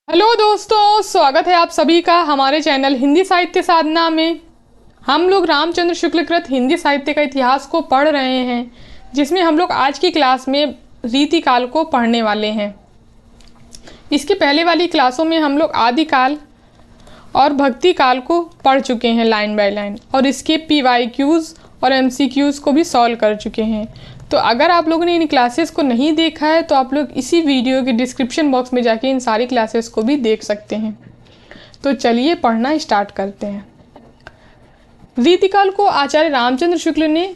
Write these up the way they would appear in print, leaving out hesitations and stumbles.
Hello दोस्तों, स्वागत है आप सभी का हमारे चैनल हिंदी साहित्य साधना में। हम लोग रामचंद्र शुक्लकृत हिंदी साहित्य का इतिहास को पढ़ रहे हैं, जिसमें हम लोग आज की क्लास में रीतिकाल को पढ़ने वाले हैं। इसके पहले वाली क्लासों में हम लोग आदिकाल और भक्ति काल को पढ़ चुके हैं लाइन बाय लाइन, और इसके PYQs और MCQs को भी सॉल्व कर चुके हैं। तो अगर आप लोगों ने इन क्लासेस को नहीं देखा है तो आप लोग इसी वीडियो के डिस्क्रिप्शन बॉक्स में जाके इन सारी क्लासेस को भी देख सकते हैं। तो चलिए पढ़ना स्टार्ट करते हैं। रीतिकाल को आचार्य रामचंद्र शुक्ल ने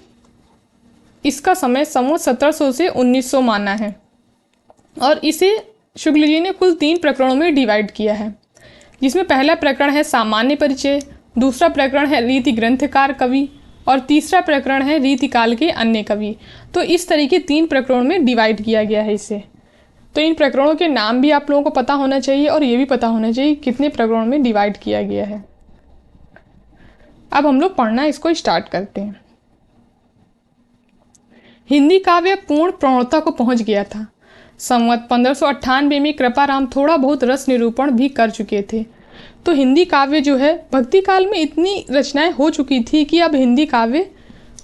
इसका समय संवत 1700 से 1900 माना है, और इसे शुक्ल जी ने कुल 3 प्रकरणों में डिवाइड किया है, जिसमें पहला प्रकरण है सामान्य परिचय, दूसरा प्रकरण है रीति ग्रंथकार कवि, और तीसरा प्रकरण है रीतिकाल के अन्य कवि। तो इस तरीके 3 प्रकरणों में डिवाइड किया गया है इसे। तो इन प्रकरणों के नाम भी आप लोगों को पता होना चाहिए, और ये भी पता होना चाहिए कितने प्रकरणों में डिवाइड किया गया है। अब हम लोग पढ़ना इसको स्टार्ट करते हैं। हिंदी काव्य पूर्ण प्रौढ़ता को पहुंच गया था। संवत 1598 में कृपाराम थोड़ा बहुत रस निरूपण भी कर चुके थे। तो हिंदी काव्य जो है भक्ति काल में इतनी रचनाएं हो चुकी थी कि अब हिंदी काव्य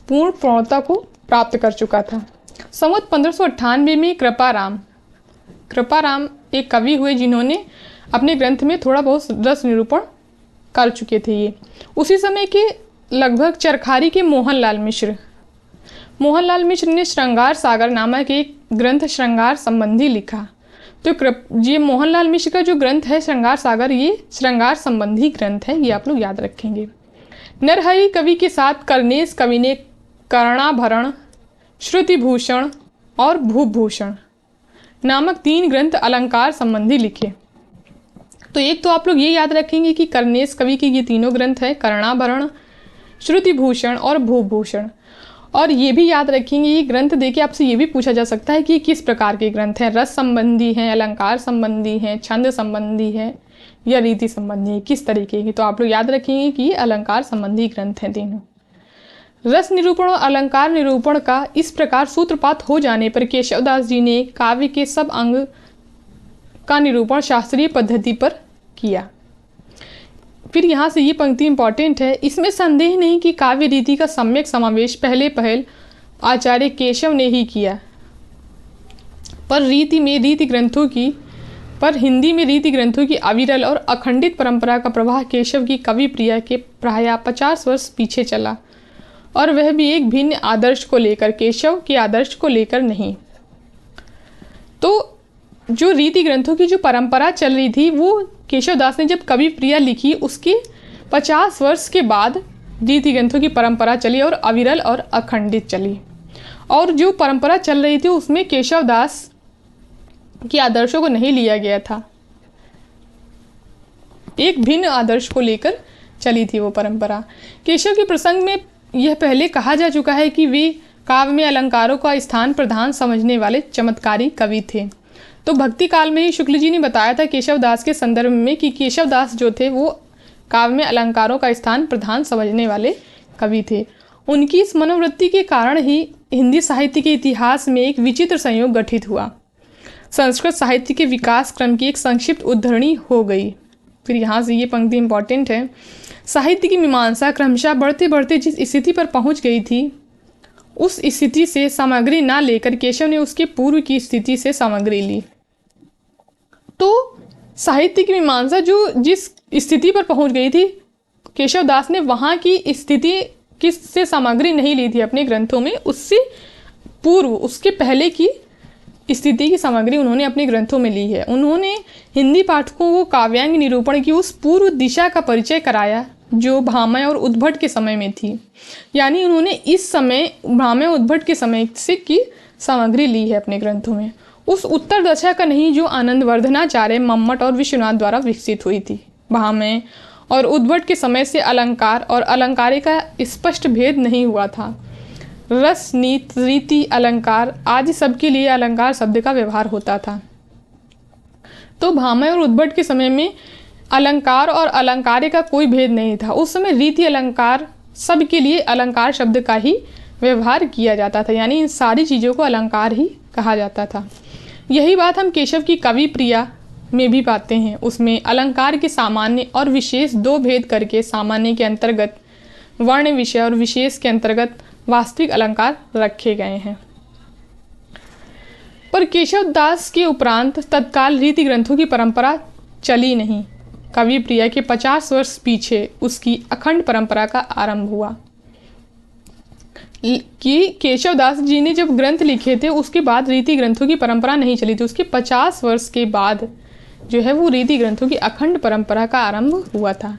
पूर्ण प्रौढ़ता को प्राप्त कर चुका था। संवत 1598 में कृपाराम एक कवि हुए जिन्होंने अपने ग्रंथ में थोड़ा बहुत रस निरूपण कर चुके थे। ये उसी समय के लगभग चरखारी के मोहनलाल मिश्र ने श्रृंगार सागर नामक एक ग्रंथ श्रृंगार संबंधी लिखा। तो ये मोहनलाल मिश्र का जो ग्रंथ है श्रृंगार सागर, ये श्रृंगार संबंधी ग्रंथ है, ये आप लोग याद रखेंगे। नरहरि कवि के साथ कर्नेश कवि ने कर्णाभरण, श्रुतिभूषण और भूभूषण नामक 3 ग्रंथ अलंकार संबंधी लिखे। तो एक तो आप लोग ये याद रखेंगे कि कर्नेश कवि के ये तीनों ग्रंथ है, कर्णाभरण, श्रुतिभूषण और भूभूषण। और ये भी याद रखेंगे, ये ग्रंथ देके आपसे ये भी पूछा जा सकता है कि किस प्रकार के ग्रंथ हैं, रस संबंधी हैं, अलंकार संबंधी हैं, छंद संबंधी हैं या रीति संबंधी है, किस तरीके की। तो आप लोग याद रखेंगे कि ये अलंकार संबंधी ग्रंथ हैं तीनों। रस निरूपण और अलंकार निरूपण का इस प्रकार सूत्रपात हो जाने पर केशवदास जी ने काव्य के सब अंग का निरूपण शास्त्रीय पद्धति पर किया। फिर यहाँ से ये पंक्ति इंपॉर्टेंट है, इसमें संदेह नहीं कि काव्य रीति का सम्यक समावेश पहल आचार्य केशव ने ही किया, पर हिंदी में रीति ग्रंथों की अविरल और अखंडित परंपरा का प्रवाह केशव की कवि प्रिया के प्रायः 50 वर्ष पीछे चला, और वह भी एक भिन्न आदर्श को लेकर, केशव के आदर्श को लेकर नहीं। तो जो रीति ग्रंथों की जो परंपरा चल रही थी वो केशवदास ने जब कवि प्रिया लिखी उसके 50 वर्ष के बाद रीति ग्रंथों की परंपरा चली और अविरल और अखंडित चली। और जो परंपरा चल रही थी उसमें केशवदास के आदर्शों को नहीं लिया गया था, एक भिन्न आदर्श को लेकर चली थी वो परंपरा। केशव के प्रसंग में यह पहले कहा जा चुका है कि वे काव्य में अलंकारों का स्थान प्रधान समझने वाले चमत्कारी कवि थे। तो भक्ति काल में ही शुक्ल जी ने बताया था केशवदास के संदर्भ में कि केशवदास जो थे वो काव्य में अलंकारों का स्थान प्रधान समझने वाले कवि थे। उनकी इस मनोवृत्ति के कारण ही हिंदी साहित्य के इतिहास में एक विचित्र संयोग गठित हुआ। संस्कृत साहित्य के विकास क्रम की एक संक्षिप्त उद्धरणी हो गई। फिर यहाँ से ये पंक्ति इंपॉर्टेंट है, साहित्य की मीमांसा क्रमशः बढ़ते बढ़ते जिस स्थिति पर पहुँच गई थी उस स्थिति से सामग्री ना लेकर केशव ने उसके पूर्व की स्थिति से सामग्री ली। तो साहित्य की मीमांसा जो जिस स्थिति पर पहुंच गई थी, केशवदास ने वहाँ की स्थिति किससे सामग्री नहीं ली थी अपने ग्रंथों में, उससे पूर्व, उसके पहले की स्थिति की सामग्री उन्होंने अपने ग्रंथों में ली है। उन्होंने हिंदी पाठकों को काव्यांग निरूपण की उस पूर्व दिशा का परिचय कराया जो भामह और उद्भट के समय में थी। यानी उन्होंने इस समय भामह उद्भट के समय से की सामग्री ली है अपने ग्रंथों में, उस उत्तर दशा का नहीं जो आनंदवर्धनाचार्य, मम्मट और विश्वनाथ द्वारा विकसित हुई थी। भामह और उद्भट के समय से अलंकार और अलंकारी का स्पष्ट भेद नहीं हुआ था। रस, नीति, रीति, अलंकार आदि सबके लिए अलंकार शब्द का व्यवहार होता था। तो भामह और उद्भट के समय में अलंकार और अलंकारी का कोई भेद नहीं था। उस समय रीति, अलंकार सबके लिए अलंकार शब्द का ही व्यवहार किया जाता था, यानी इन सारी चीज़ों को अलंकार ही कहा जाता था। यही बात हम केशव की कवि प्रिया में भी पाते हैं। उसमें अलंकार के सामान्य और विशेष दो भेद करके सामान्य के अंतर्गत वर्ण विषय और विशेष के अंतर्गत वास्तविक अलंकार रखे गए हैं। पर केशव दास के उपरांत तत्काल रीति ग्रंथों की परंपरा चली नहीं। कवि प्रिया के 50 वर्ष पीछे उसकी अखंड परंपरा का आरंभ हुआ। कि केशव दास जी ने जब ग्रंथ लिखे थे उसके बाद रीति ग्रंथों की परंपरा नहीं चली थी। उसके 50 वर्ष के बाद जो है वो रीति ग्रंथों की अखंड परंपरा का आरंभ हुआ था।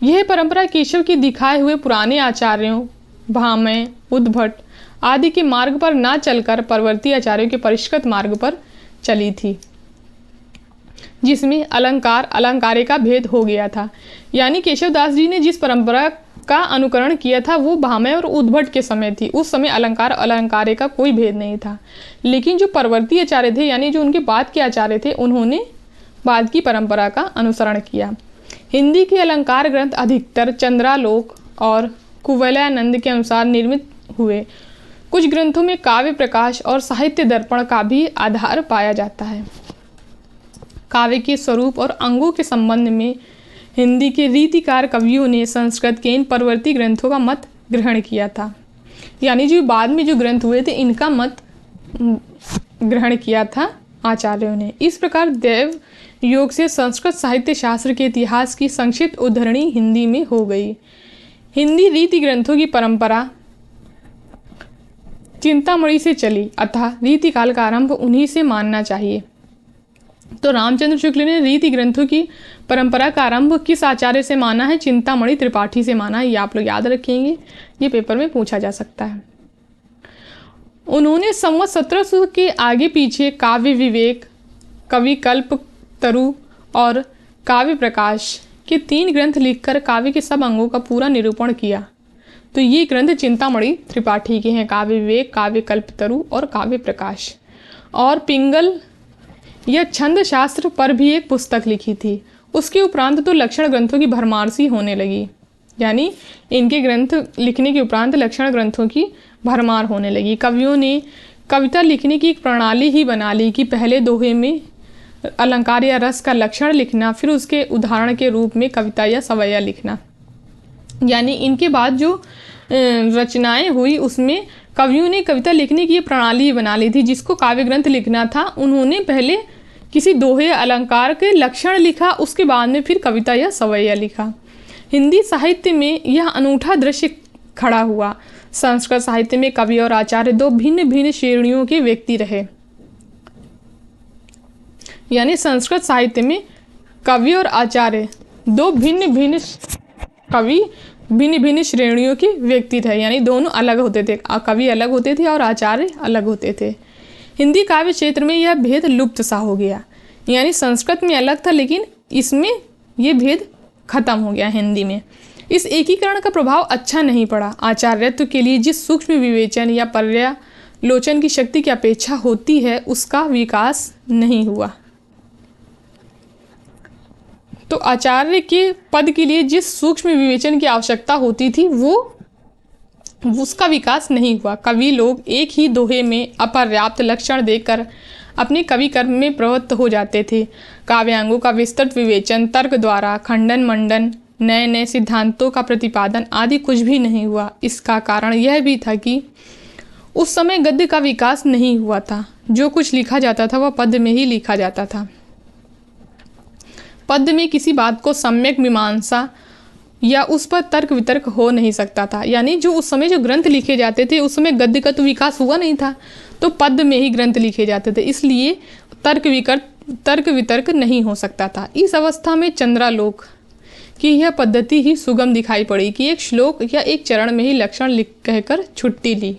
यह परंपरा केशव के दिखाए हुए पुराने आचार्यों भामय, उद्भट आदि के मार्ग पर ना चलकर परवर्ती आचार्यों के परिष्कृत मार्ग पर चली थी, जिसमें अलंकार अलंकारे का भेद हो गया था। यानी केशव दास जी ने जिस परंपरा का अनुकरण किया था वो भामय और उद्भट के समय थी। उस समय अलंकार अलंकारे का कोई भेद नहीं था। लेकिन जो परवर्ती आचार्य थे यानी जो उनके बाद के आचार्य थे उन्होंने बाद की परंपरा का अनुसरण किया। हिंदी के अलंकार ग्रंथ अधिकतर चंद्रालोक और कुवलयानंद के अनुसार निर्मित हुए। कुछ ग्रंथों में काव्य प्रकाश और साहित्य दर्पण का भी आधार पाया जाता है। काव्य के स्वरूप और अंगों के संबंध में हिंदी के रीतिकार कवियों ने संस्कृत के इन परवर्ती ग्रंथों का मत ग्रहण किया था। यानी जो बाद में जो ग्रंथ हुए थे इनका मत ग्रहण किया था आचार्यों ने। इस प्रकार देव योग से संस्कृत साहित्य शास्त्र के इतिहास की संक्षिप्त उद्धरणी हिंदी में हो गई। हिंदी रीति ग्रंथों की परंपरा चिंतामणि से चली, अतः रीति काल का आरंभ उन्हीं से मानना चाहिए। तो रामचंद्र शुक्ल ने रीति ग्रंथों की परंपरा का आरंभ किस आचार्य से माना है? चिंतामणि त्रिपाठी से माना है। ये आप लोग याद रखेंगे, ये पेपर में पूछा जा सकता है। उन्होंने संवत 1700 के आगे पीछे काव्य विवेक, कवि कल्पतरु और काव्य प्रकाश के 3 ग्रंथ लिखकर काव्य के सब अंगों का पूरा निरूपण किया। तो ये ग्रंथ चिंतामणि त्रिपाठी के हैं, काव्य विवेक, काव्य कल्पतरु और काव्य प्रकाश। और पिंगल यह छंद शास्त्र पर भी एक पुस्तक लिखी थी। उसके उपरांत तो लक्षण ग्रंथों की भरमार सी होने लगी। यानी इनके ग्रंथ लिखने के उपरांत लक्षण ग्रंथों की भरमार होने लगी। कवियों ने कविता लिखने की एक प्रणाली ही बना ली कि पहले दोहे में अलंकार या रस का लक्षण लिखना, फिर उसके उदाहरण के रूप में कविता या सवैया लिखना। यानी इनके बाद जो रचनाएं हुई उसमें कवियों ने कविता लिखने की ये प्रणाली ही बना ली थी। जिसको काव्य ग्रंथ लिखना था उन्होंने पहले किसी दोहे अलंकार के लक्षण लिखा, उसके बाद में फिर कविता या सवैया लिखा। हिंदी साहित्य में यह अनूठा दृश्य खड़ा हुआ। संस्कृत साहित्य में कवि और आचार्य 2 भिन्न भिन्न श्रेणियों के व्यक्ति रहे। यानी संस्कृत साहित्य में कवि और आचार्य 2 भिन्न भिन्न श्रेणियों के व्यक्ति थे। यानी दोनों अलग होते थे, कवि अलग होते थे और आचार्य अलग होते थे। हिंदी काव्य क्षेत्र में यह भेद लुप्त सा हो गया। यानी संस्कृत में अलग था लेकिन इसमें यह भेद खत्म हो गया हिंदी में। इस एकीकरण का प्रभाव अच्छा नहीं पड़ा। आचार्यत्व के लिए जिस सूक्ष्म विवेचन या पर्यालोचन की शक्ति की अपेक्षा होती है उसका विकास नहीं हुआ। तो आचार्य के पद के लिए जिस सूक्ष्म विवेचन की आवश्यकता होती थी वो उसका विकास नहीं हुआ। कवि लोग एक ही दोहे में अपर्याप्त लक्षण देकर अपने कवि कर्म में प्रवृत्त हो जाते थे। काव्यांगों का विस्तृत विवेचन, तर्क द्वारा खंडन मंडन, नए नए सिद्धांतों का प्रतिपादन आदि कुछ भी नहीं हुआ। इसका कारण यह भी था कि उस समय गद्य का विकास नहीं हुआ था। जो कुछ लिखा जाता था वह पद्य में ही लिखा जाता था। पद्य में किसी बात को सम्यक मीमांसा या उस पर तर्क वितर्क हो नहीं सकता था। यानी जो उस समय जो ग्रंथ लिखे जाते थे उस समय गद्य का तो विकास हुआ नहीं था, तो पद्य में ही ग्रंथ लिखे जाते थे, इसलिए तर्क वितर्क नहीं हो सकता था। इस अवस्था में चंद्रालोक की यह पद्धति ही सुगम दिखाई पड़ी कि एक श्लोक या एक चरण में ही लक्षण लिख कहकर छुट्टी ली।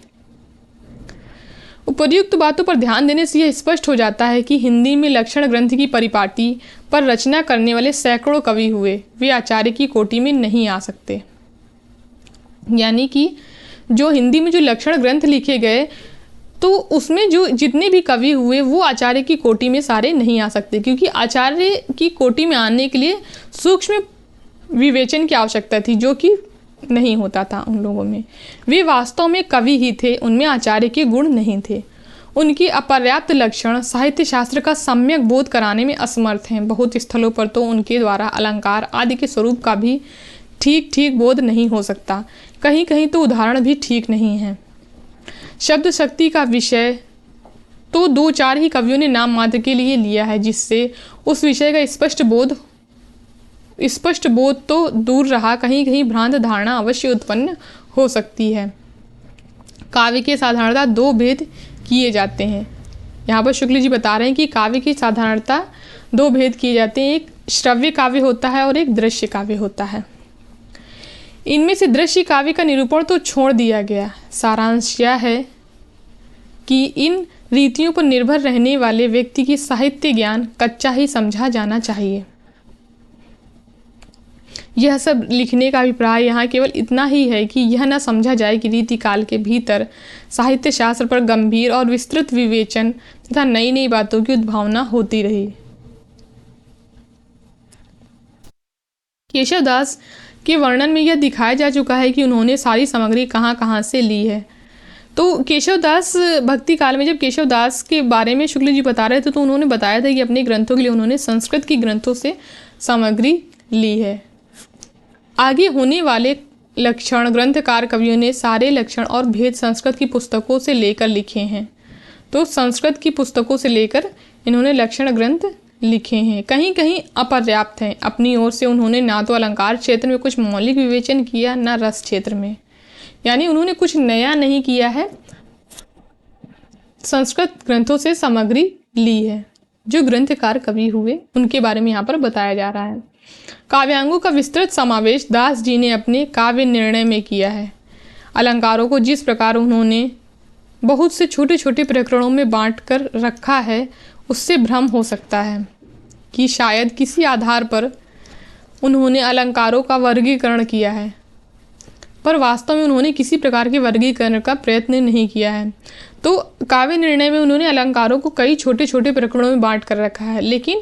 उपर्युक्त बातों पर ध्यान देने से यह स्पष्ट हो जाता है कि हिंदी में लक्षण ग्रंथ की परिपाटी पर रचना करने वाले सैकड़ों कवि हुए, वे आचार्य की कोटि में नहीं आ सकते। यानी कि जो हिंदी में जो लक्षण ग्रंथ लिखे गए तो उसमें जो जितने भी कवि हुए वो आचार्य की कोटि में सारे नहीं आ सकते, क्योंकि आचार्य की कोटि में आने के लिए सूक्ष्म विवेचन की आवश्यकता थी जो कि नहीं होता था उन लोगों में। वे वास्तव में कवि ही थे, उनमें आचार्य के गुण नहीं थे। उनकी अपर्याप्त लक्षण साहित्य शास्त्र का सम्यक बोध कराने में असमर्थ हैं। बहुत स्थलों पर तो उनके द्वारा अलंकार आदि के स्वरूप का भी ठीक बोध नहीं हो सकता। कहीं कहीं तो उदाहरण भी ठीक नहीं है। शब्द शक्ति का विषय तो 2-4 ही कवियों ने नाम मात्र के लिए लिया है, जिससे उस विषय का स्पष्ट बोध तो दूर रहा, कहीं कहीं भ्रांत धारणा अवश्य उत्पन्न हो सकती है। काव्य के साधारणतः 2 भेद किए जाते हैं। यहाँ पर शुक्ल जी बता रहे हैं कि काव्य की साधारणतः 2 भेद किए जाते हैं, एक श्रव्य काव्य होता है और एक दृश्य काव्य होता है। इनमें से दृश्य काव्य का निरूपण तो छोड़ दिया गया। सारांश यह है कि इन रीतियों पर निर्भर रहने वाले व्यक्ति की साहित्य ज्ञान कच्चा ही समझा जाना चाहिए। यह सब लिखने का अभिप्राय यहाँ केवल इतना ही है कि यह न समझा जाए कि रीति काल के भीतर साहित्य शास्त्र पर गंभीर और विस्तृत विवेचन तथा नई नई बातों की उद्भावना होती रही। केशवदास के वर्णन में यह दिखाया जा चुका है कि उन्होंने सारी सामग्री कहाँ कहाँ से ली है। तो केशवदास भक्ति काल में जब केशवदास के बारे में शुक्ल जी बता रहे थे तो उन्होंने बताया था कि अपने ग्रंथों के लिए उन्होंने संस्कृत की ग्रंथों से सामग्री ली है। आगे होने वाले लक्षण ग्रंथकार कवियों ने सारे लक्षण और भेद संस्कृत की पुस्तकों से लेकर लिखे हैं। तो संस्कृत की पुस्तकों से लेकर इन्होंने लक्षण ग्रंथ लिखे हैं। कहीं कहीं अपर्याप्त हैं। अपनी ओर से उन्होंने ना तो अलंकार क्षेत्र में कुछ मौलिक विवेचन किया, ना रस क्षेत्र में, यानी उन्होंने कुछ नया नहीं किया है। संस्कृत ग्रंथों से सामग्री ली है। जो ग्रंथकार कवि हुए उनके बारे में यहाँ पर बताया जा रहा है। काव्यांगों का विस्तृत समावेश दास जी ने अपने काव्य निर्णय में किया है। अलंकारों को जिस प्रकार उन्होंने बहुत से छोटे छोटे प्रकरणों में बांट कर रखा है, उससे भ्रम हो सकता है कि शायद किसी आधार पर उन्होंने अलंकारों का वर्गीकरण किया है, पर वास्तव में उन्होंने किसी प्रकार के वर्गीकरण का प्रयत्न नहीं किया है। तो काव्य निर्णय में उन्होंने अलंकारों को कई छोटे छोटे प्रकरणों में बांट कर रखा है, लेकिन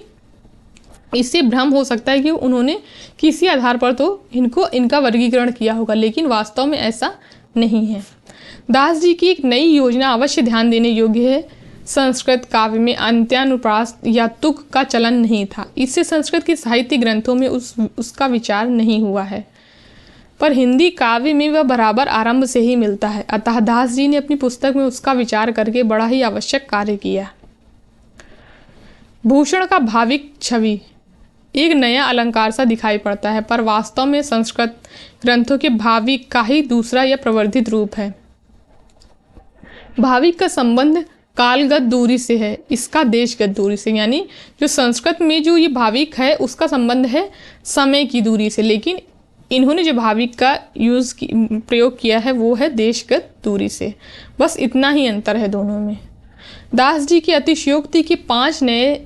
इससे भ्रम हो सकता है कि उन्होंने किसी आधार पर तो इनका वर्गीकरण किया होगा, लेकिन वास्तव में ऐसा नहीं है। दास जी की एक नई योजना अवश्य ध्यान देने योग्य है। संस्कृत काव्य में अंत्यानुप्रास या तुक का चलन नहीं था। इससे संस्कृत के साहित्य ग्रंथों में उसका विचार नहीं हुआ है, पर हिंदी काव्य में वह बराबर आरंभ से ही मिलता है। अतः दास जी ने अपनी पुस्तक में उसका विचार करके बड़ा ही आवश्यक कार्य किया। भूषण का भाविक छवि एक नया अलंकार सा दिखाई पड़ता है, पर वास्तव में संस्कृत ग्रंथों के भाविक का ही दूसरा या प्रवर्धित रूप है। भाविक का संबंध कालगत दूरी से है, इसका देशगत दूरी से, यानी जो संस्कृत में जो ये भाविक है उसका संबंध है समय की दूरी से, लेकिन इन्होंने जो भाविक का प्रयोग किया है वो है देशगत दूरी से। बस इतना ही अंतर है दोनों में। दास जी की अतिशयोक्ति के 5 नए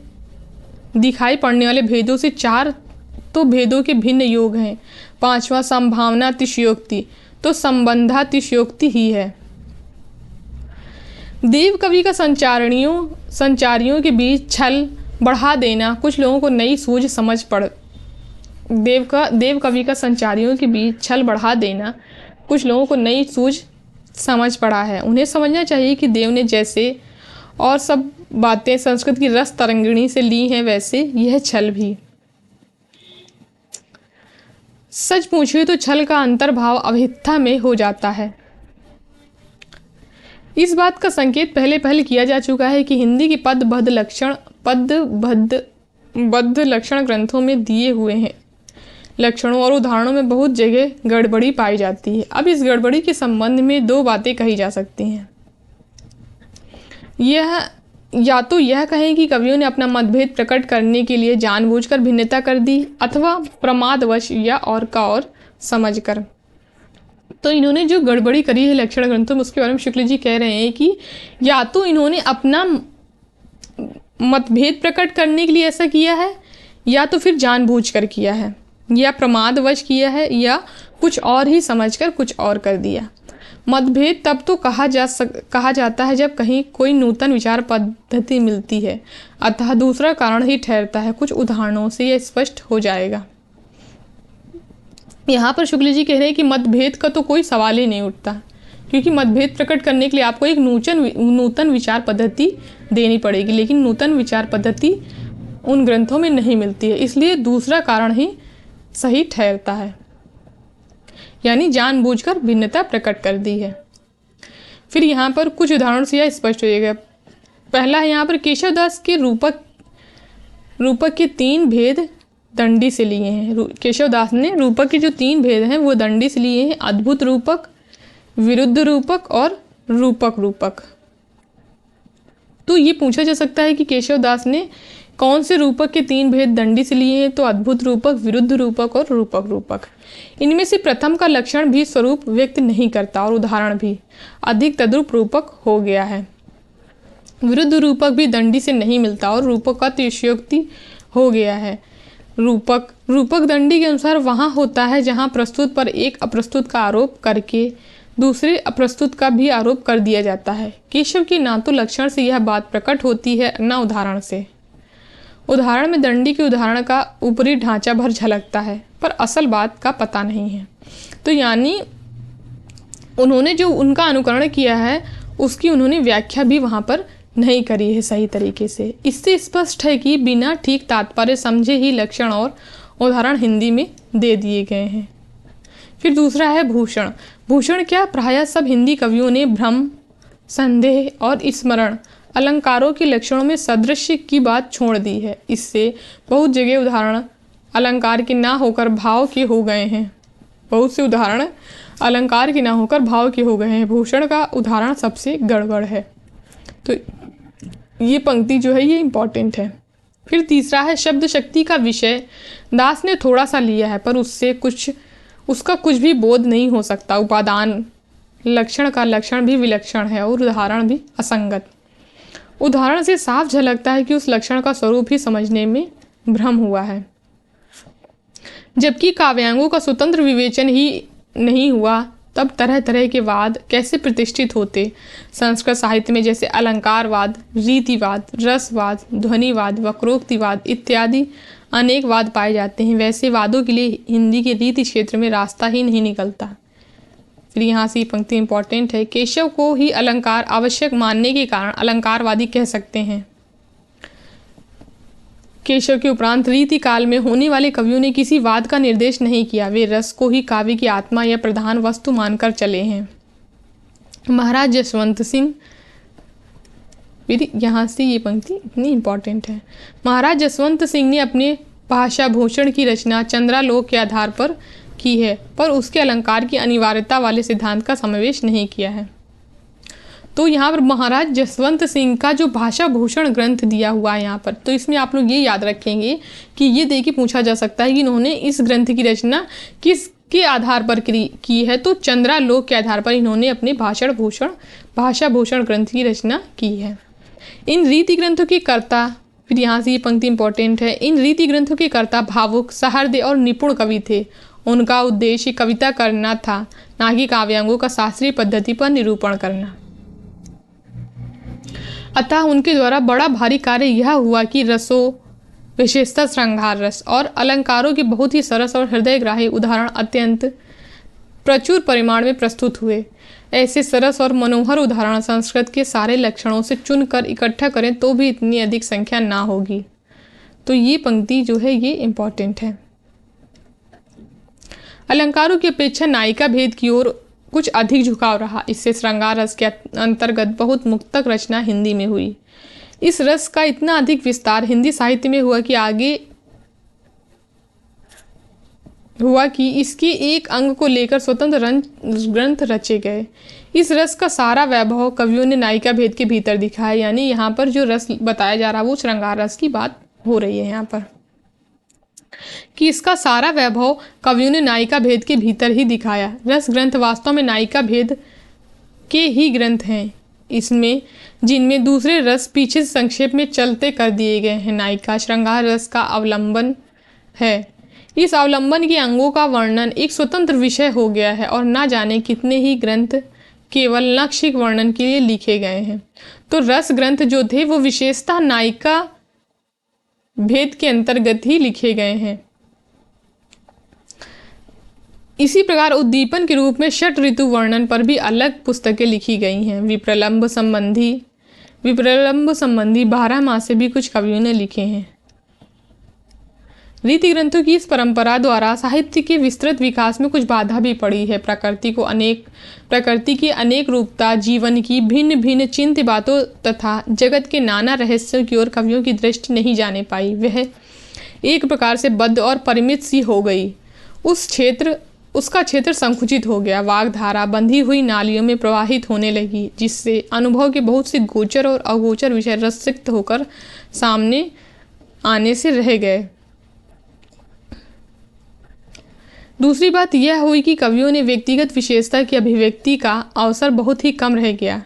दिखाई पड़ने वाले भेदों से 4 तो भेदों के भिन्न योग हैं। 5वां संभावनातिशयोक्ति तो संबंधातिशयोक्ति ही है। देव कवि का संचारियों के बीच छल बढ़ा देना कुछ लोगों को नई सूझ समझ पड़ देव कवि का संचारियों के बीच छल बढ़ा देना कुछ लोगों को नई सूझ समझ पड़ा है। उन्हें समझना चाहिए कि देव ने जैसे और सब बातें संस्कृत की रस तरंगिणी से ली हैं, वैसे यह छल भी। सच पूछिए तो छल का अंतर्भाव अभिहिता में हो जाता है। इस बात का संकेत पहले किया जा चुका है कि हिंदी की पदबद्ध लक्षण ग्रंथों में दिए हुए हैं लक्षणों और उदाहरणों में बहुत जगह गड़बड़ी पाई जाती है। अब इस गड़बड़ी के संबंध में 2 बातें कही जा सकती हैं। या तो यह कहें कि कवियों ने अपना मतभेद प्रकट करने के लिए जानबूझकर भिन्नता कर दी, अथवा प्रमादवश या और का और समझकर। तो इन्होंने जो गड़बड़ी करी है लक्षण ग्रंथों में, उसके बारे में शुक्ल जी कह रहे हैं कि या तो इन्होंने अपना मतभेद प्रकट करने के लिए ऐसा किया है, या तो फिर जानबूझकर किया है, या प्रमादवश किया है, या कुछ और ही समझकर कुछ और कर दिया। मतभेद तब तो कहा जाता है जब कहीं कोई नूतन विचार पद्धति मिलती है, अतः दूसरा कारण ही ठहरता है। कुछ उदाहरणों से यह स्पष्ट हो जाएगा। यहाँ पर शुक्ल जी कह रहे हैं कि मतभेद का तो कोई सवाल ही नहीं उठता, क्योंकि मतभेद प्रकट करने के लिए आपको एक नूतन विचार पद्धति देनी पड़ेगी, लेकिन नूतन विचार पद्धति उन ग्रंथों में नहीं मिलती है, इसलिए दूसरा कारण ही सही ठहरता है, यानी जानबूझकर भिन्नता प्रकट कर दी है। फिर यहाँ पर कुछ उदाहरणों से यह स्पष्ट हो जाएगा। पहला है यहाँ पर केशवदास के रूपक के 3 भेद दंडी से लिए हैं। केशवदास ने रूपक के जो 3 भेद हैं वो दंडी से लिए हैं, अद्भुत रूपक, विरुद्ध रूपक और रूपक रूपक। तो ये पूछा जा सकता है कि केशवदास ने कौन से रूपक के 3 भेद दंडी से लिए हैं, तो अद्भुत रूपक, विरुद्ध रूपक और रूपक रूपक। इनमें से प्रथम का लक्षण भी स्वरूप व्यक्त नहीं करता और उदाहरण भी अधिक तद्रूप रूपक हो गया है। विरुद्ध रूपक भी दंडी से नहीं मिलता और रूपक का अतिशयोक्ति हो गया है। रूपक दंडी के अनुसार वहाँ होता है जहाँ प्रस्तुत पर एक अप्रस्तुत का आरोप करके दूसरे अप्रस्तुत का भी आरोप कर दिया जाता है। केशव की ना तो लक्षण से यह बात प्रकट होती है न उदाहरण से। उदाहरण में दंडी के उदाहरण का ऊपरी ढांचा भर झलकता है पर असल बात का पता नहीं है। तो यानी उन्होंने जो उनका अनुकरण किया है उसकी उन्होंने व्याख्या भी वहाँ पर नहीं करी है सही तरीके से। इससे स्पष्ट है कि बिना ठीक तात्पर्य समझे ही लक्षण और उदाहरण हिंदी में दे दिए गए हैं। फिर दूसरा है भूषण। भूषण क्या, प्रायः सब हिंदी कवियों ने भ्रम, संदेह और स्मरण अलंकारों के लक्षणों में सदृश्य की बात छोड़ दी है। इससे बहुत जगह उदाहरण अलंकार के ना होकर भाव के हो गए हैं। बहुत से उदाहरण अलंकार के ना होकर भाव के हो गए हैं। भूषण का उदाहरण सबसे गड़बड़ है। तो ये पंक्ति जो है ये इम्पॉर्टेंट है। फिर तीसरा है शब्द शक्ति का विषय दास ने थोड़ा सा लिया है पर उसका कुछ भी बोध नहीं हो सकता। उपादान लक्षण का लक्षण भी विलक्षण है और उदाहरण भी असंगत। उदाहरण से साफ झलकता है कि उस लक्षण का स्वरूप ही समझने में भ्रम हुआ है, जबकि काव्यांगों का स्वतंत्र विवेचन ही नहीं हुआ तब तरह तरह के वाद कैसे प्रतिष्ठित होते। संस्कृत साहित्य में जैसे अलंकारवाद, रीतिवाद, रसवाद, ध्वनिवाद, वक्रोक्तिवाद इत्यादि अनेक वाद पाए जाते हैं, वैसे वादों के लिए हिंदी के रीति क्षेत्र में रास्ता ही नहीं निकलता। फिर यहाँ से ये पंक्ति इंपॉर्टेंट है। केशव को ही अलंकार आवश्यक मानने के कारण अलंकारवादी कह सकते हैं। केशव के उपरांत रीति काल में होने वाले कवियों ने किसी वाद का निर्देश नहीं किया, वे रस को ही काव्य की आत्मा या प्रधान वस्तु मानकर चले हैं। महाराज जसवंत सिंह, यहाँ से ये पंक्ति इतनी इम्पॉर्टेंट है। महाराज जसवंत सिंह ने अपने भाषा भूषण की रचना चंद्रालोक के आधार पर की है, पर उसके अलंकार की अनिवार्यता वाले सिद्धांत का समावेश नहीं किया है। तो यहाँ पर महाराज जसवंत सिंह का जो भाषा भूषण ग्रंथ दिया हुआ है यहाँ पर, तो इसमें आप लोग ये याद रखेंगे कि ये देखिए पूछा जा सकता है कि इन्होंने इस ग्रंथ की रचना किसके आधार पर की है, तो चंद्रालोक के आधार पर इन्होंने अपने भाषा भूषण ग्रंथ की रचना की है। इन रीति ग्रंथों के कर्ता, फिर यहाँ से ये पंक्ति इंपॉर्टेंट है, इन रीति ग्रंथों के कर्ता भावुक, सहृदय और निपुण कवि थे। उनका उद्देश्य कविता करना था, ना कि काव्यांगों का शास्त्रीय पद्धति पर निरूपण करना। अतः उनके द्वारा बड़ा भारी कार्य यह हुआ कि रसों, विशेषतः श्रृंगार रस और अलंकारों के बहुत ही सरस और हृदयग्राही उदाहरण अत्यंत प्रचुर परिमाण में प्रस्तुत हुए। ऐसे सरस और मनोहर उदाहरण संस्कृत के सारे लक्षणों से चुनकर इकट्ठा करें तो भी इतनी अधिक संख्या ना होगी। तो ये पंक्ति जो है ये इम्पॉर्टेंट है। अलंकारों की अपेक्षा नायिका भेद की ओर कुछ अधिक झुकाव रहा। इससे श्रृंगार रस के अंतर्गत बहुत मुक्तक रचना हिंदी में हुई। इस रस का इतना अधिक विस्तार हिंदी साहित्य में हुआ कि इसके एक अंग को लेकर स्वतंत्र ग्रंथ रचे गए। इस रस का सारा वैभव कवियों ने नायिका भेद के भीतर दिखाया, यानी यहाँ पर जो रस बताया जा रहा है वो श्रृंगार रस की बात हो रही है यहाँ पर, कि इसका सारा वैभव कवियों ने नायिका भेद के भीतर ही दिखाया। रस ग्रंथ वास्तव में नायिका भेद के ही ग्रंथ हैं, इसमें जिनमें दूसरे रस पीछे संक्षेप में चलते कर दिए गए हैं। नायिका श्रृंगार रस का अवलंबन है। इस अवलंबन के अंगों का वर्णन एक स्वतंत्र विषय हो गया है और ना जाने कितने ही ग्रंथ केवल नक्षिक वर्णन के लिए लिखे गए हैं। तो रस ग्रंथ जो थे वो विशेषतः नायिका भेद के अंतर्गत ही लिखे गए हैं। इसी प्रकार उद्दीपन के रूप में षट ऋतु वर्णन पर भी अलग पुस्तकें लिखी गई हैं। विप्रलंब संबंधी 12 मासे भी कुछ कवियों ने लिखे हैं। रीति ग्रंथों की इस परंपरा द्वारा साहित्य के विस्तृत विकास में कुछ बाधा भी पड़ी है। प्रकृति की अनेक रूपता, जीवन की भिन्न भिन्न चिंत्य बातों तथा जगत के नाना रहस्यों की ओर कवियों की दृष्टि नहीं जाने पाई। वह एक प्रकार से बद्ध और परिमित सी हो गई। उसका क्षेत्र संकुचित हो गया। वाग्धारा बंधी हुई नालियों में प्रवाहित होने लगी, जिससे अनुभव के बहुत से गोचर और अगोचर विषय रससिक्त होकर सामने आने से रह गए। दूसरी बात यह हुई कि कवियों ने व्यक्तिगत विशेषता की अभिव्यक्ति का अवसर बहुत ही कम रह गया।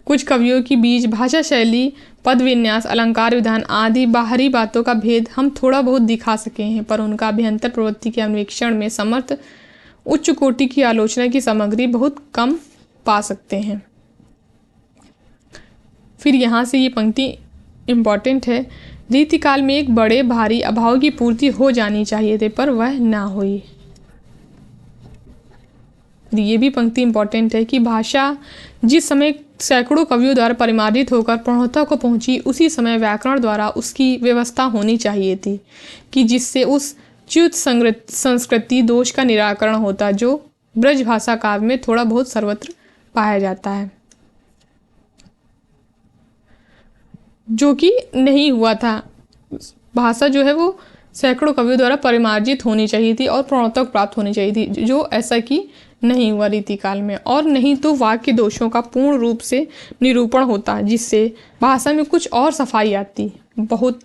कुछ कवियों की बीच भाषा शैली, पद विन्यास, अलंकार विधान आदि बाहरी बातों का भेद हम थोड़ा बहुत दिखा सके हैं, पर उनका अभ्यंतर प्रवृत्ति के अन्वेषण में समर्थ उच्च कोटि की आलोचना की सामग्री बहुत कम पा सकते हैं। फिर यहाँ से ये पंक्ति इम्पॉर्टेंट है। रीतिकाल में एक बड़े भारी अभाव की पूर्ति हो जानी चाहिए थे, पर वह ना हुई। ये भी पंक्ति इम्पॉर्टेंट है कि भाषा जिस समय सैकड़ों कवियों द्वारा परिमार्जित होकर पूर्णता को पहुंची, उसी समय व्याकरण द्वारा उसकी व्यवस्था होनी चाहिए थी कि जिससे उस च्युत संस्कृति दोष का निराकरण होता जो ब्रज भाषा काव्य में थोड़ा बहुत सर्वत्र पाया जाता है, जो कि नहीं हुआ था। भाषा जो है वो सैकड़ों कवियों द्वारा परिमार्जित होनी चाहिए थी और पूर्णता प्राप्त होनी चाहिए थी, जो ऐसा कि नहीं हुआ रीतिकाल में। और नहीं तो वाक्य दोषों का पूर्ण रूप से निरूपण होता, जिससे भाषा में कुछ और सफाई आती। बहुत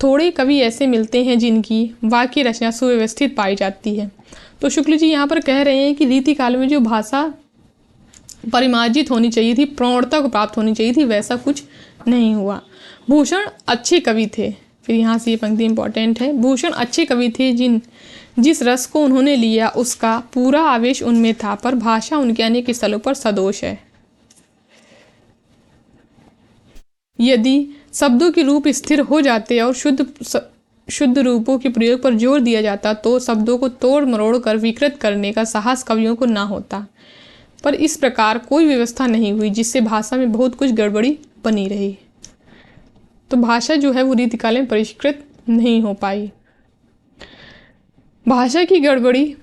थोड़े कवि ऐसे मिलते हैं जिनकी वाक्य रचना सुव्यवस्थित पाई जाती है। तो शुक्ल जी यहाँ पर कह रहे हैं कि रीतिकाल में जो भाषा परिमार्जित होनी चाहिए थी, पूर्णता को प्राप्त होनी चाहिए थी, वैसा कुछ नहीं हुआ। भूषण अच्छे कवि थे। फिर यहाँ से ये पंक्ति इंपॉर्टेंट है। भूषण अच्छे कवि थे, जिस रस को उन्होंने लिया उसका पूरा आवेश उनमें था, पर भाषा उनके अनेक स्थलों पर सदोष है। यदि शब्दों के रूप स्थिर हो जाते और शुद्ध रूपों के प्रयोग पर जोर दिया जाता, तो शब्दों को तोड़ मरोड़ कर विकृत करने का साहस कवियों को ना होता। पर इस प्रकार कोई व्यवस्था नहीं हुई, जिससे भाषा में बहुत कुछ गड़बड़ी बनी रही। तो भाषा जो है वो रीतिकाल में परिष्कृत नहीं हो पाई। भाषा की गड़बड़ी,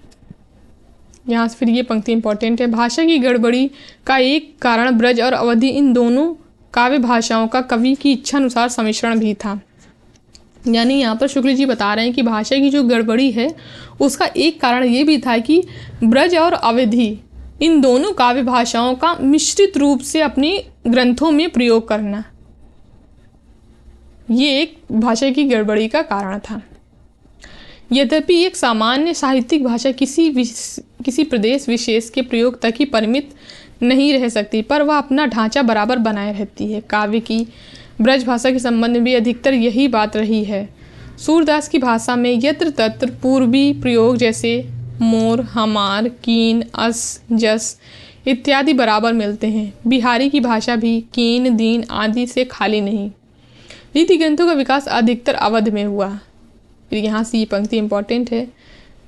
यहाँ से फिर ये पंक्ति इंपॉर्टेंट है। भाषा की गड़बड़ी का एक कारण ब्रज और अवधि इन दोनों काव्य भाषाओं का कवि की इच्छा अनुसार सम्मिश्रण भी था। यानी यहाँ पर शुक्ल जी बता रहे हैं कि भाषा की जो गड़बड़ी है उसका एक कारण ये भी था कि ब्रज और अवधि इन दोनों काव्य भाषाओं का मिश्रित रूप से अपने ग्रंथों में प्रयोग करना, ये एक भाषा की गड़बड़ी का कारण था। यद्यपि एक सामान्य साहित्यिक भाषा किसी प्रदेश विशेष के प्रयोग तक ही परिमित नहीं रह सकती, पर वह अपना ढांचा बराबर बनाए रहती है। काव्य की ब्रज भाषा के संबंध में भी अधिकतर यही बात रही है। सूरदास की भाषा में यत्र तत्र पूर्वी प्रयोग जैसे मोर, हमार, कीन, अस, जस इत्यादि बराबर मिलते हैं। बिहारी की भाषा भी कीन, दीन आदि से खाली नहीं। रीति ग्रंथों का विकास अधिकतर अवध में हुआ। फिर यहाँ से ये पंक्ति इंपॉर्टेंट है।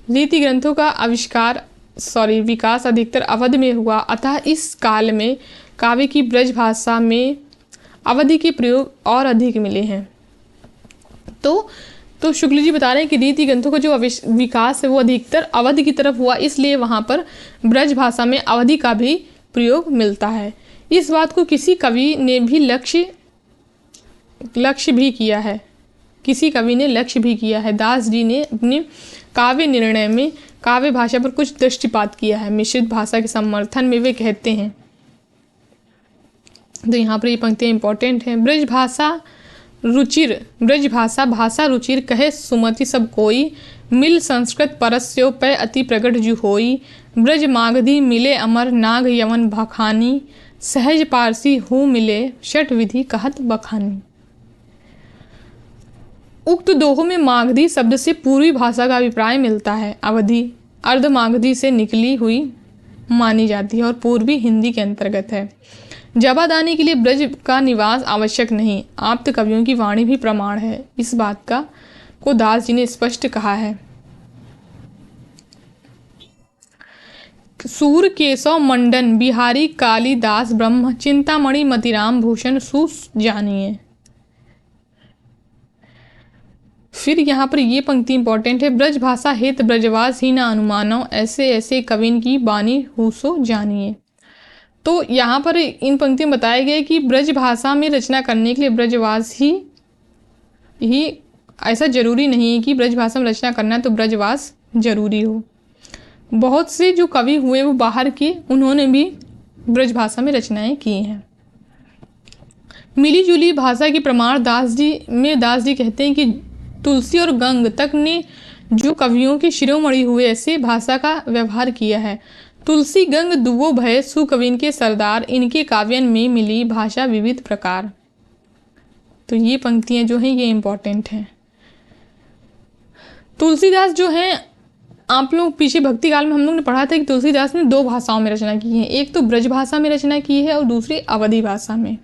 रीति ग्रंथों का विकास अधिकतर अवध में हुआ, अतः इस काल में काव्य की ब्रज भाषा में अवधि के प्रयोग और अधिक मिले हैं। तो शुक्ल जी बता रहे हैं कि रीति ग्रंथों का जो विकास है वो अधिकतर अवध की तरफ हुआ, इसलिए वहाँ पर ब्रज भाषा में अवधि का भी प्रयोग मिलता है। इस बात को किसी कवि ने भी लक्ष्य भी किया है। किसी कवि ने लक्ष्य भी किया है। दास जी ने अपने काव्य निर्णय में काव्य भाषा पर कुछ दृष्टिपात किया है। मिश्रित भाषा के समर्थन में वे कहते हैं, तो यहाँ पर ये पंक्तियाँ इंपॉर्टेंट हैं। ब्रज भाषा रुचिर कहे सुमति सब कोई, मिल संस्कृत परस्यो पै अति प्रगट जु होई, ब्रज मागधी मिले अमर नाग यवन बखानी, सहज पारसी हूँ मिले षट विधि कहत बखानी। उक्त दोहों में मागधी शब्द से पूर्वी भाषा का अभिप्राय मिलता है। अवधि अर्ध मागधी से निकली हुई मानी जाती है और पूर्वी हिंदी के अंतर्गत है। जबादानी के लिए ब्रज का निवास आवश्यक नहीं। आप्त कवियों की वाणी भी प्रमाण है। इस बात को दास जी ने स्पष्ट कहा है। सूर केशव मंडन बिहारी कालिदास ब्रह्म चिंतामणि मतिराम भूषण सुस जानिए। फिर यहाँ पर ये पंक्ति इंपॉर्टेंट है, ब्रज भाषा हित ब्रजवास ही न अनुमानो ऐसे ऐसे कविन की बानी हुसो जानिए। तो यहाँ पर इन पंक्तियों में बताया गया है कि ब्रज भाषा में रचना करने के लिए ब्रजवास ही ऐसा जरूरी नहीं है कि ब्रज भाषा में रचना करना है तो ब्रजवास जरूरी हो। बहुत से जो कवि हुए वो बाहर के, उन्होंने भी ब्रज भाषा में रचनाएं की हैं। मिली जुली भाषा के प्रमाण दास जी कहते हैं कि तुलसी और गंग तक ने जो कवियों के शिरोमणि हुए ऐसे भाषा का व्यवहार किया है। तुलसी गंग दुवो भय सुकविन के सरदार, इनके काव्यन में मिली भाषा विविध प्रकार। तो ये पंक्तियां जो हैं ये इंपॉर्टेंट हैं। तुलसीदास जो हैं, आप लोग पीछे भक्ति काल में हम लोग ने पढ़ा था कि तुलसीदास ने 2 भाषाओं में रचना की है, एक तो ब्रज भाषा में रचना की है और दूसरी अवधी भाषा में।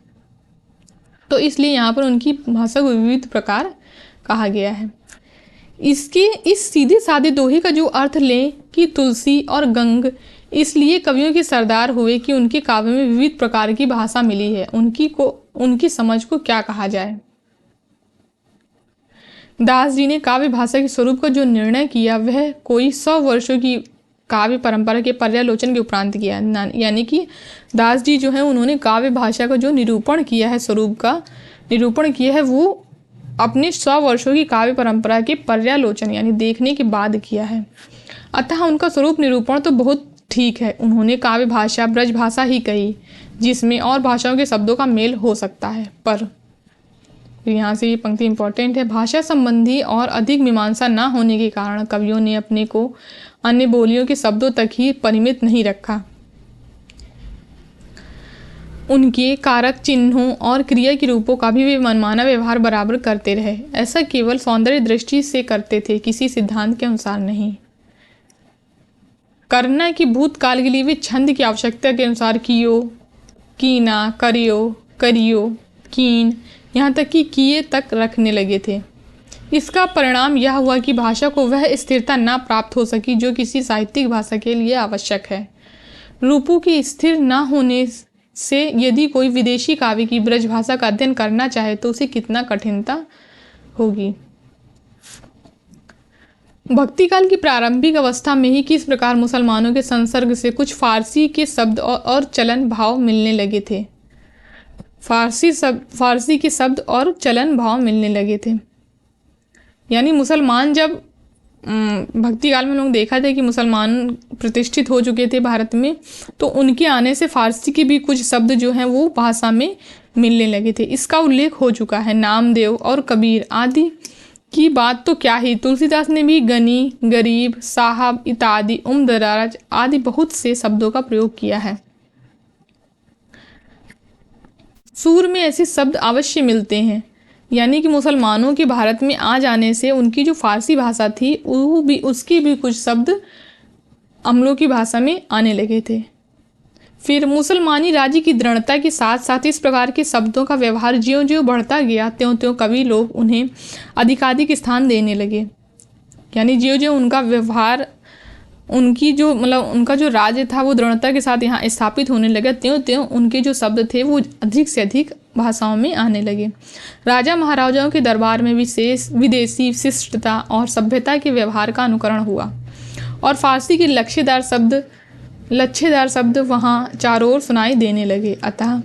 तो इसलिए यहाँ पर उनकी भाषा को विविध प्रकार कहा गया है। इसके इस सीधे साधे दोहे का जो अर्थ लें कि तुलसी और गंग इसलिए कवियों के सरदार हुए कि उनके काव्य में विविध प्रकार की भाषा मिली है, उनकी समझ को क्या कहा जाए। दास जी ने काव्य भाषा के स्वरूप का जो निर्णय किया वह कोई 100 वर्षों की काव्य परंपरा के पर्यालोचन के उपरांत किया। यानी कि दास जी जो है उन्होंने काव्य भाषा का जो निरूपण किया है, स्वरूप का निरूपण किया है, वो अपने 100 वर्षों की काव्य परंपरा के पर्यालोचन यानी देखने के बाद किया है। अतः उनका स्वरूप निरूपण तो बहुत ठीक है। उन्होंने काव्य भाषा ब्रज भाषा ही कही जिसमें और भाषाओं के शब्दों का मेल हो सकता है। पर यहाँ से ये पंक्ति इंपॉर्टेंट है, भाषा संबंधी और अधिक मीमांसा न होने के कारण कवियों ने अपने को अन्य बोलियों के शब्दों तक ही परिमित नहीं रखा। उनके कारक चिन्हों और क्रिया के रूपों का भी वे मनमाना व्यवहार बराबर करते रहे। ऐसा केवल सौंदर्य दृष्टि से करते थे, किसी सिद्धांत के अनुसार नहीं। करना कि भूतकाल के लिए वे छंद की आवश्यकता के अनुसार कियो, कीना, करियो, करियो, कीन, यहाँ तक कि किए तक रखने लगे थे। इसका परिणाम यह हुआ कि भाषा को वह स्थिरता न प्राप्त हो सकी जो किसी साहित्यिक भाषा के लिए आवश्यक है। रूपों के स्थिर न होने से यदि कोई विदेशी काव्य की ब्रज भाषा का अध्ययन करना चाहे तो उसे कितना कठिनता होगी। भक्ति काल की प्रारंभिक अवस्था में ही किस प्रकार मुसलमानों के संसर्ग से कुछ फारसी के शब्द और चलन भाव मिलने लगे थे। फारसी के शब्द और चलन भाव मिलने लगे थे। यानी मुसलमान जब भक्ति काल में लोग देखा था कि मुसलमान प्रतिष्ठित हो चुके थे भारत में, तो उनके आने से फारसी के भी कुछ शब्द जो हैं वो भाषा में मिलने लगे थे। इसका उल्लेख हो चुका है। नामदेव और कबीर आदि की बात तो क्या ही, तुलसीदास ने भी गनी, गरीब, साहब इत्यादि, उम्र-दराज आदि बहुत से शब्दों का प्रयोग किया है। सूर में ऐसे शब्द अवश्य मिलते हैं। यानी कि मुसलमानों के भारत में आ जाने से उनकी जो फारसी भाषा थी वो भी, उसके भी कुछ शब्द हम लोग की भाषा में आने लगे थे। फिर मुसलमानी राज्य की दृढ़ता के साथ साथ इस प्रकार के शब्दों का व्यवहार ज्यों ज्यों बढ़ता गया त्यों त्यों कवि लोग उन्हें अधिकाधिक स्थान देने लगे। यानी ज्यों ज्यों उनका व्यवहार, उनकी जो उनका जो राज्य था वो दृढ़ता के साथ यहाँ स्थापित होने लगा, त्यों त्यों उनके जो शब्द थे वो अधिक से अधिक भाषाओं में आने लगे। राजा महाराजाओं के दरबार में विशेष विदेशी शिष्टता और सभ्यता के व्यवहार का अनुकरण हुआ और फारसी के लच्छेदार शब्द वहाँ चारों ओर सुनाई देने लगे। अतः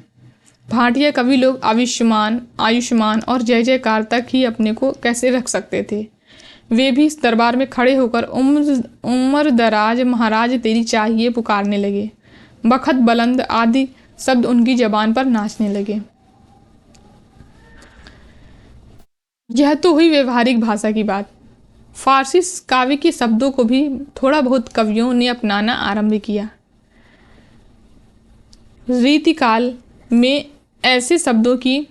भाटिया कवि लोग आयुष्मान और जय जयकार तक ही अपने को कैसे रख सकते थे। वे भी इस दरबार में खड़े होकर उम्र दराज महाराज तेरी चाहिए पुकारने लगे। बखत बुलंद आदि शब्द उनकी जबान पर नाचने लगे। यह तो हुई व्यवहारिक भाषा की बात। फारसी काव्य के शब्दों को भी थोड़ा बहुत कवियों ने अपनाना आरंभ किया। रीतिकाल में ऐसे शब्दों की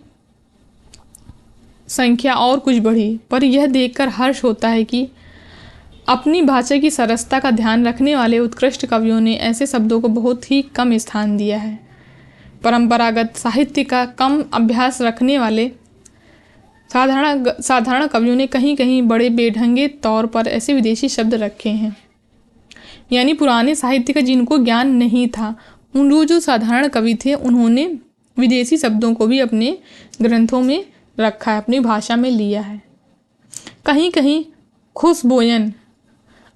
संख्या और कुछ बढ़ी, पर यह देखकर हर्ष होता है कि अपनी भाषा की सरसता का ध्यान रखने वाले उत्कृष्ट कवियों ने ऐसे शब्दों को बहुत ही कम स्थान दिया है। परंपरागत साहित्य का कम अभ्यास रखने वाले साधारण कवियों ने कहीं कहीं बड़े बेढंगे तौर पर ऐसे विदेशी शब्द रखे हैं। यानी पुराने साहित्य का जिनको ज्ञान नहीं था, उन जो साधारण कवि थे, उन्होंने विदेशी शब्दों को भी अपने ग्रंथों में रखा है, अपनी भाषा में लिया है। कहीं कहीं खुशबोयन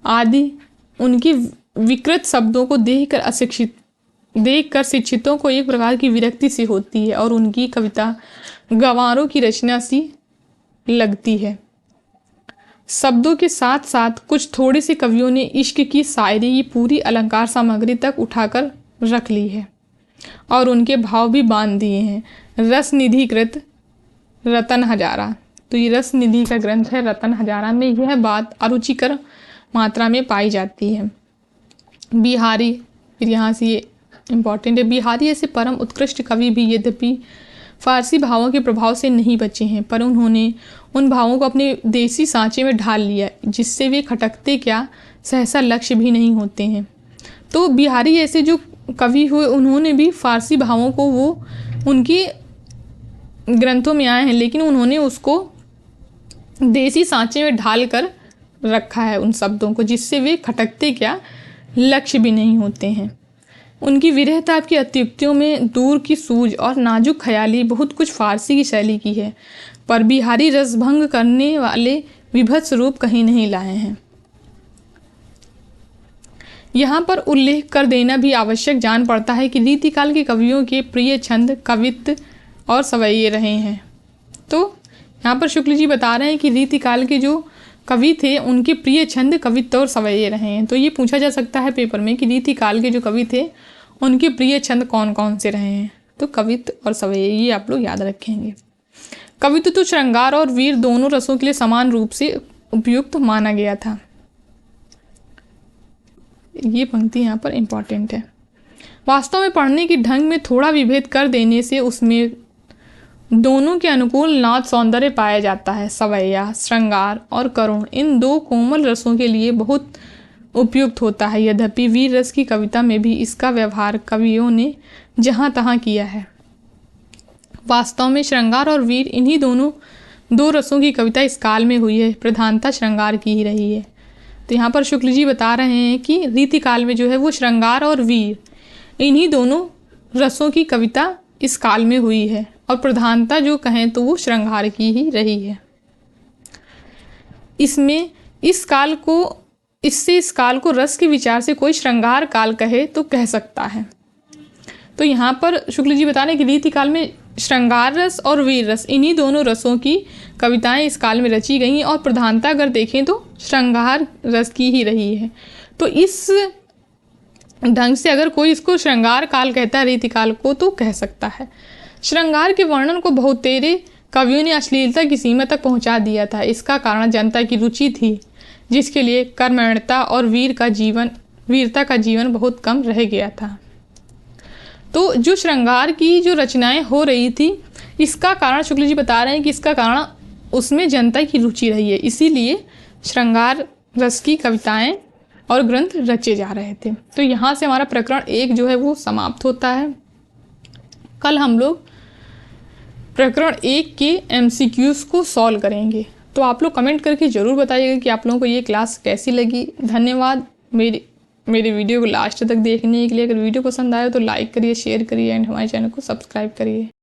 आदि उनकी विकृत शब्दों को देखकर शिक्षितों को एक प्रकार की विरक्ति सी होती है और उनकी कविता गंवारों की रचना सी लगती है। शब्दों के साथ साथ कुछ थोड़े से कवियों ने इश्क की शायरी की पूरी अलंकार सामग्री तक उठाकर रख ली है और उनके भाव भी बांध दिए हैं। रस निधिकृत रतन हजारा, तो ये रस निधि का ग्रंथ है रतन हजारा में यह बात अरुचिकर मात्रा में पाई जाती है। बिहारी, फिर यहाँ से ये इम्पॉर्टेंट है, बिहारी ऐसे परम उत्कृष्ट कवि भी यद्यपि फारसी भावों के प्रभाव से नहीं बचे हैं, पर उन्होंने उन भावों को अपने देसी सांचे में ढाल लिया जिससे वे खटकते क्या सहसा लक्ष्य भी नहीं होते हैं। तो बिहारी ऐसे जो कवि हुए उन्होंने भी फारसी भावों को वो उनके ग्रंथों में आए हैं, लेकिन उन्होंने उसको देसी सांचे में ढाल कर रखा है उन शब्दों को, जिससे वे खटकते क्या लक्ष्य भी नहीं होते हैं। उनकी विरह ताप की अत्युक्तियों में दूर की सूझ और नाजुक ख्याली बहुत कुछ फारसी की शैली की है, पर बिहारी रसभंग करने वाले विभत्स रूप कहीं नहीं लाए हैं। यहाँ पर उल्लेख कर देना भी आवश्यक जान पड़ता है कि रीतिकाल के कवियों के प्रिय छंद कवित्त और सवैये रहे हैं। तो यहाँ पर शुक्ल जी बता रहे हैं कि रीतिकाल के जो कवि थे उनके प्रिय छंद कवित्त और सवैये रहे हैं। तो ये पूछा जा सकता है पेपर में कि रीतिकाल के जो कवि थे उनके प्रिय छंद कौन कौन से रहे हैं। तो कवित्त और सवैये ये आप लोग याद रखेंगे। कवित्त तो श्रृंगार और वीर दोनों रसों के लिए समान रूप से उपयुक्त माना गया था। ये पंक्ति यहाँ पर इम्पॉर्टेंट है। वास्तव में पढ़ने के ढंग में थोड़ा विभेद कर देने से उसमें दोनों के अनुकूल नाद सौंदर्य पाया जाता है। सवैया, श्रृंगार और करुण इन दो कोमल रसों के लिए बहुत उपयुक्त होता है। यद्यपि वीर रस की कविता में भी इसका व्यवहार कवियों ने जहाँ तहाँ किया है। वास्तव में श्रृंगार और वीर इन्हीं दोनों दो रसों की कविता इस काल में हुई है, प्रधानता श्रृंगार की ही रही है। तो यहाँ पर शुक्ल जी बता रहे हैं कि रीतिकाल में जो है वो श्रृंगार और वीर इन्हीं दोनों रसों की कविता इस काल में हुई है और प्रधानता जो कहें तो वो श्रृंगार की ही रही है। इसमें इस काल को रस के विचार से कोई श्रृंगार काल कहे तो कह सकता है। तो यहाँ पर शुक्ल जी बता रहे हैं कि रीतिकाल में श्रृंगार रस और वीर रस इन्हीं दोनों रसों की कविताएं इस काल में रची गई और प्रधानता अगर देखें तो श्रृंगार रस की ही रही है। तो इस ढंग से अगर कोई इसको श्रृंगार काल कहता है रीतिकाल को तो कह सकता है। श्रृंगार के वर्णन को बहुतेरे कवियों ने अश्लीलता की सीमा तक पहुंचा दिया था। इसका कारण जनता की रुचि थी, जिसके लिए कर्मण्यता और वीरता का जीवन बहुत कम रह गया था। तो जो श्रृंगार की जो रचनाएं हो रही थी इसका कारण शुक्ल जी बता रहे हैं कि इसका कारण उसमें जनता की रुचि रही है, इसीलिए श्रृंगार रस की कविताएं और ग्रंथ रचे जा रहे थे। तो यहाँ से हमारा प्रकरण 1 जो है वो समाप्त होता है। कल हम लोग प्रकरण 1 के MCQs को सॉल्व करेंगे। तो आप लोग कमेंट करके ज़रूर बताइएगा कि आप लोगों को ये क्लास कैसी लगी। धन्यवाद मेरे वीडियो को लास्ट तक देखने के लिए। अगर वीडियो पसंद आए तो लाइक करिए, शेयर करिए एंड हमारे चैनल को सब्सक्राइब करिए।